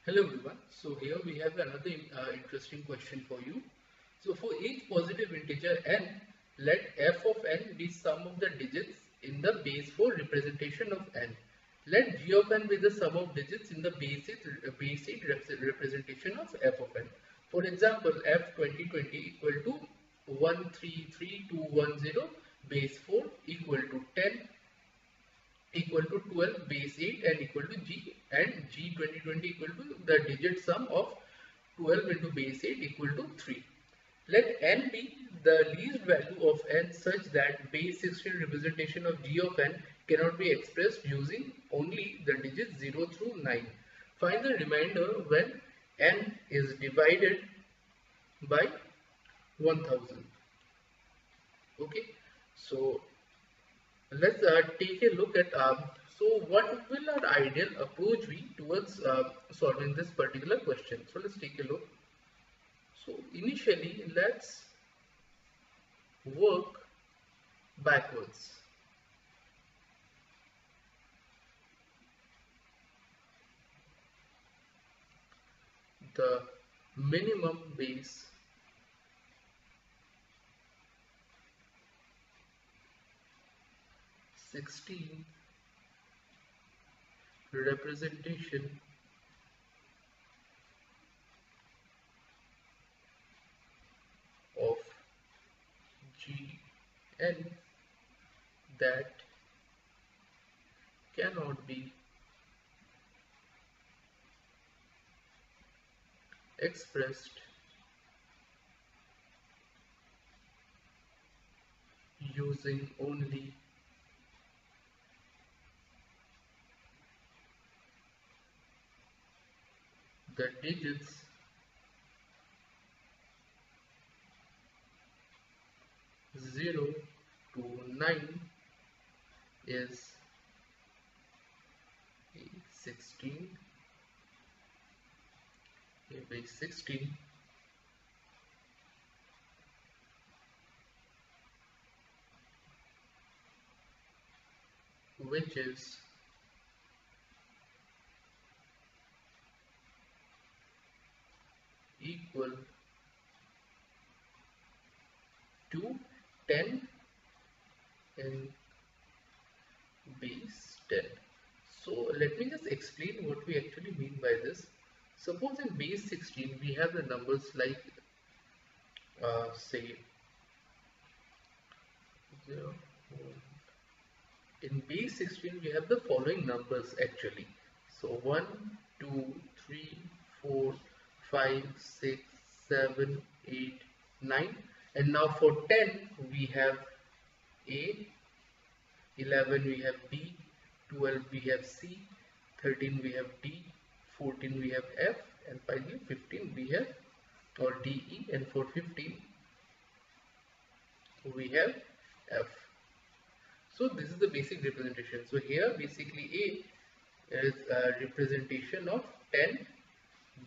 Hello everyone. So here we have another interesting question for you. So for each positive integer n, let f of n be sum of the digits in the base 4 representation of n. Let g of n be the sum of digits in the base 8 representation of f of n. For example, f 2020 equal to 133210 base 4 equal to 10 equal to 12 base 8 and equal to g, and g 2020 equal to the digit sum of 12 into base 8 equal to 3. Let n be the least value of n such that base 16 representation of g of n cannot be expressed using only the digits 0 through 9. Find the remainder when n is divided by 1000. Okay, so let's take a look at so what will our ideal approach be towards solving this particular question. So let's take a look. So initially let's work backwards. The minimum base (16) representation of Gn that cannot be expressed using only the digits 0 to 9 is 16, base 16, which is equal to 10 in base 10. So let me just explain what we actually mean by this. Suppose in base 16 we have the numbers like say 0, 1. In base 16 we have the following numbers actually. So 1, 2, 3, 4, 5, 6, 7, 8, 9, and now for 10 we have A, 11 we have B, 12 we have C, 13 we have D, 14 we have F, and finally 15 we have or DE, and for 15 we have F. So this is the basic representation. So here basically A is a representation of 10,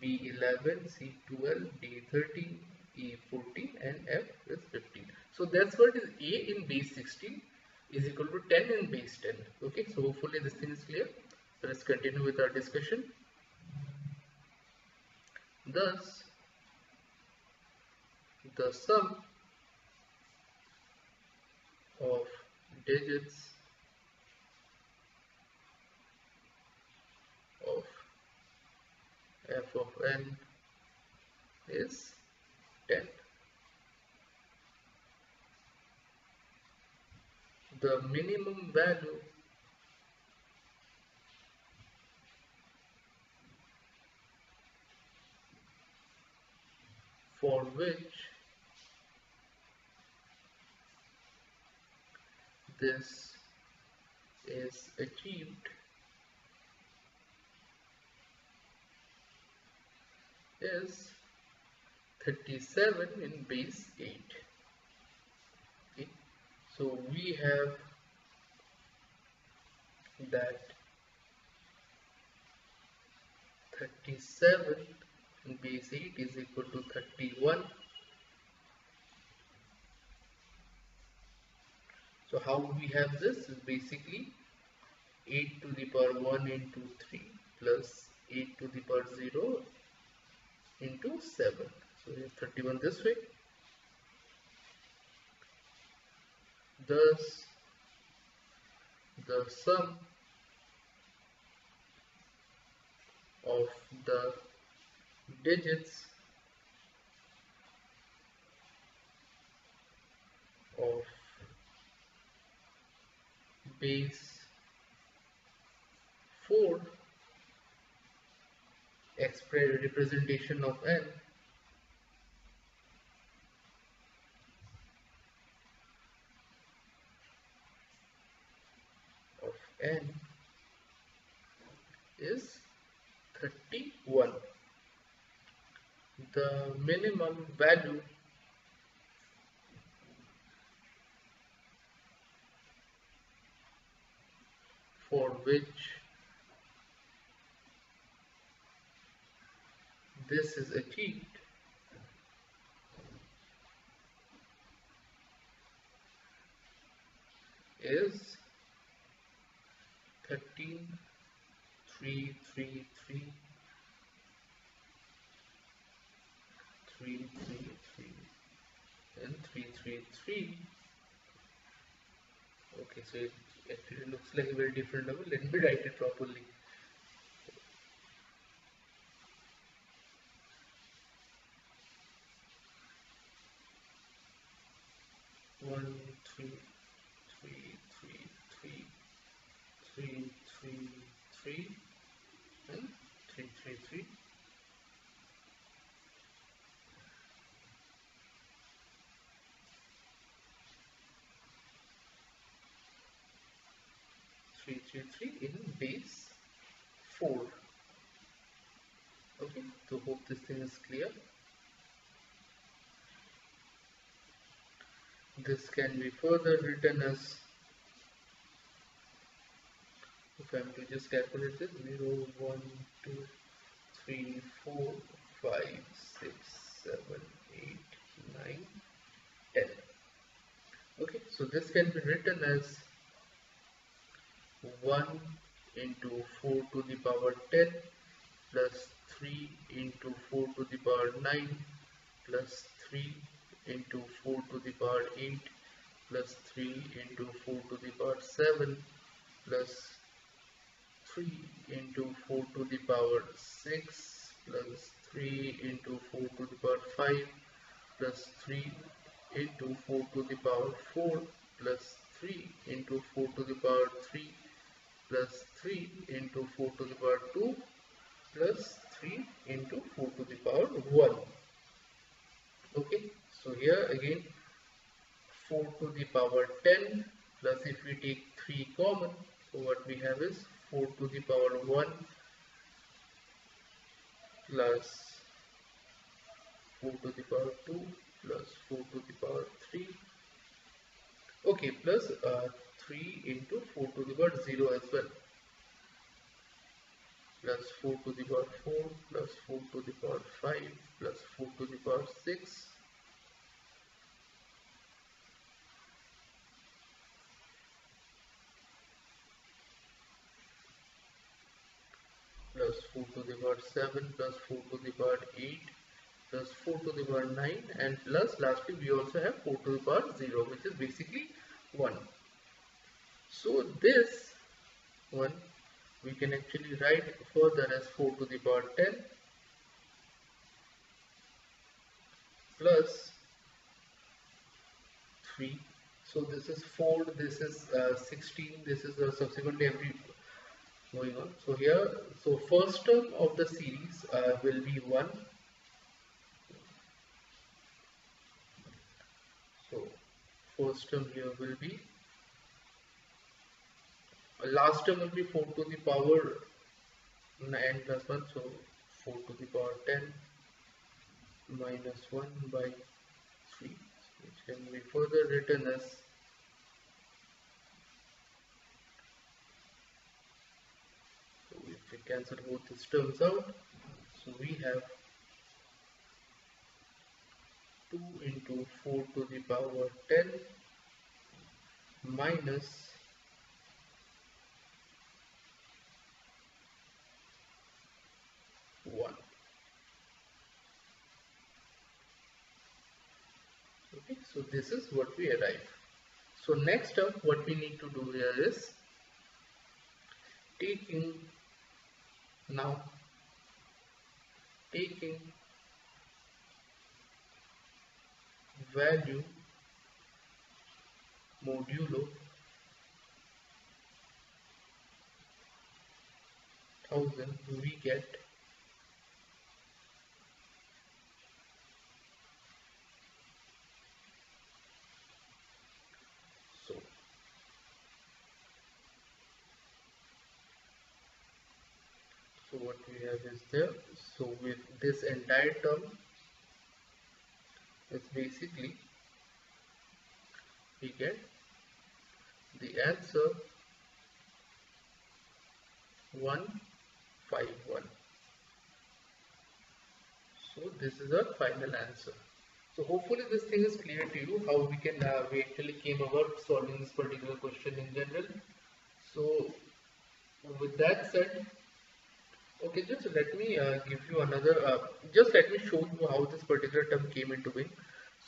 B 11, C 12, D 13, E 14, and F is 15. So that's what is A in base 16 is equal to 10 in base 10. Okay, so hopefully this thing is clear. So let's continue with our discussion. Thus, the sum of digits of f of n is 10. The minimum value for which this is achieved is 37 in base 8. Okay, so we have that 37 in base 8 is equal to 31. So how we have this is basically 8 to the power 1 into 3 plus 8 to the power 0 into 7. So we have 31 this way. Thus, the sum of the digits of base 4 representation of n is 31. The minimum value for which this is achieved is 13,333, 333 and 333. Okay, so it actually looks like a very different number. Let me write it properly. One, three, three, three, three, three, three, three, and 333. 333 in base 4. Okay, so hope this thing is clear. This can be further written as, if I am to just calculate this, 0, 1, 2, 3, 4, 5, 6, 7, 8, 9, 10. Okay, so this can be written as 1 into 4 to the power 10 plus 3 into 4 to the power 9 plus 3 into 4 to the power 8 plus 3 into 4 to the power 7 plus 3 into 4 to the power 6 plus 3 into 4 to the power 5 plus 3 into 4 to the power 4 plus 3 into 4 to the power 3 plus 3 into 4 to the power 2 plus 3 into 4 to the power 1. Okay, so here again 4 to the power 10 plus, if we take 3 common, so what we have is 4 to the power 1 plus 4 to the power 2 plus 4 to the power 3. Okay, plus 3 into 4 to the power 0 as well, plus 4 to the power 4 plus 4 to the power 5 plus 4 to the power 6 plus 4 to the power 7 plus 4 to the power 8 plus 4 to the power 9, and plus lastly we also have 4 to the power 0, which is basically 1. So this one we can actually write further as 4 to the power 10 plus 3. So this is 4, this is 16, this is subsequently every going on. So here, so first term of the series will be 1. So first term here will be, last term will be 4 to the power 9 plus 1, so 4 to the power 10 minus 1 by 3, which can be further written as, so if we cancel both these terms out, so we have 2 into 4 to the power 10 minus 2 1. Okay, so this is what we arrive. So next up, what we need to do here is taking value modulo 1000, we get so what we have is there. So with this entire term is basically we get the answer 151. So this is our final answer. So hopefully this thing is clear to you, how we actually came about solving this particular question in general. So with that said, okay, just let me give you another, just let me show you how this particular term came into being.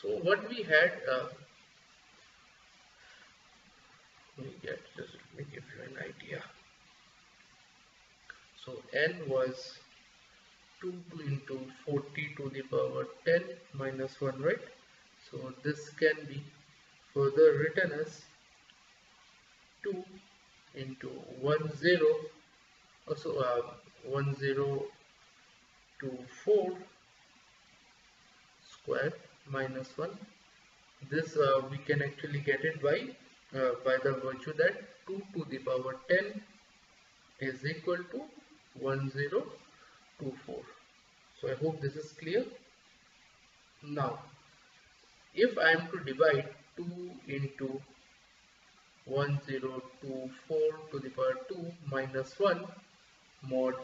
So what we had, just let me give you an idea. So n was 2 into 40 to the power 10 minus 1, right? So this can be further written as 2 into 10, also 1024 square minus 1. This we can actually get it by the virtue that 2 to the power 10 is equal to 1024. So I hope this is clear. Now if I am to divide 2 into 1024 to the power 2 minus 1 mod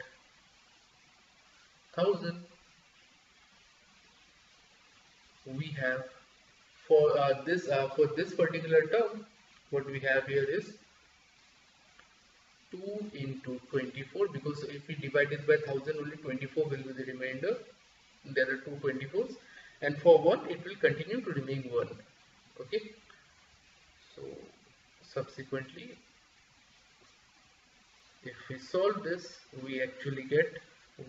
1000, we have for this particular term, what we have here is 2 into 24, because if we divide it by 1000, only 24 will be the remainder. There are two 24s, and for 1 it will continue to remain 1. Okay, so subsequently if we solve this, we actually get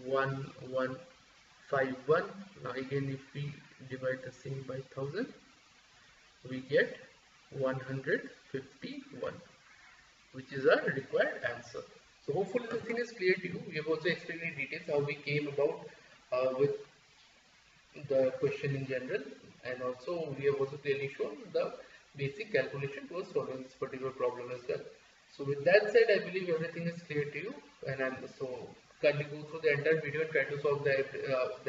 1151. Now again, if we divide the same by 1000, we get 151, which is our required answer. So hopefully this thing is clear to you. We have also explained in details how we came about with the question in general, and also we have also clearly shown the basic calculation towards solving this particular problem as well. So with that said, I believe everything is clear to you, and kindly go through the entire video and try to solve the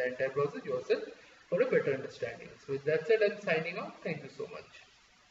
entire process yourself for a better understanding. So with that said, I'm signing off. Thank you so much.